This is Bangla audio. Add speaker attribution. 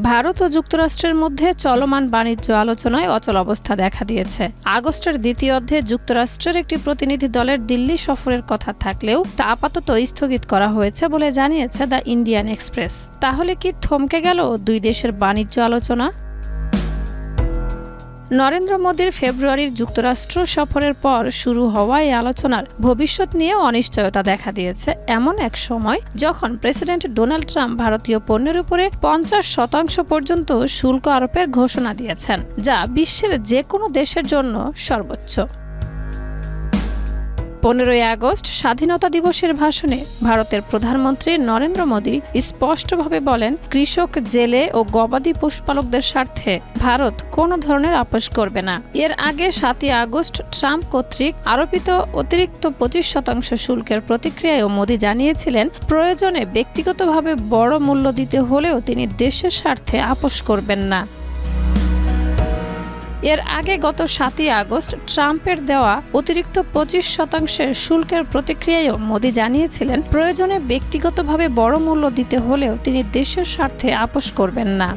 Speaker 1: ভারত ও যুক্তরাষ্ট্রের মধ্যে চলমান বাণিজ্য আলোচনায় অচল অবস্থা দেখা দিয়েছে। আগস্টের দ্বিতীয় অর্ধে যুক্তরাষ্ট্রের একটি প্রতিনিধি দলের দিল্লি সফরের কথা থাকলেও তা আপাতত স্থগিত করা হয়েছে বলে জানিয়েছে দ্য ইন্ডিয়ান এক্সপ্রেস। তাহলে কি থমকে গেল দুই দেশের বাণিজ্য আলোচনা? নরেন্দ্র মোদীর ফেব্রুয়ারির যুক্তরাষ্ট্র সফরের পর শুরু হওয়া এই আলোচনার ভবিষ্যৎ নিয়ে অনিশ্চয়তা দেখা দিয়েছে এমন এক সময় যখন প্রেসিডেন্ট ডোনাল্ড ট্রাম্প ভারতীয় পণ্যের উপরে 50% পর্যন্ত শুল্ক আরোপের ঘোষণা দিয়েছেন, যা বিশ্বের যে কোনো দেশের জন্য সর্বোচ্চ। 15ই আগস্ট স্বাধীনতা দিবসের ভাষণে ভারতের প্রধানমন্ত্রী নরেন্দ্র মোদী স্পষ্টভাবে বলেন, কৃষক, জেলে ও গবাদি পশুপালকদের স্বার্থে ভারত কোনো ধরনের আপোস করবে না। এর আগে 7ই আগস্ট ট্রাম্প কর্তৃক আরোপিত অতিরিক্ত 25% শুল্কের প্রতিক্রিয়ায়ও মোদী জানিয়েছিলেন, প্রয়োজনে ব্যক্তিগতভাবে বড় মূল্য দিতে হলেও তিনি দেশের স্বার্থে আপোস করবেন না। এর আগে গত 7ই আগস্ট ট্রাম্পের দেওয়া অতিরিক্ত 25% শুল্কের প্রতিক্রিয়ায়ও মোদী জানিয়েছিলেন, প্রয়োজনে ব্যক্তিগতভাবে বড় মূল্য দিতে হলেও তিনি দেশের স্বার্থে আপোস করবেন না।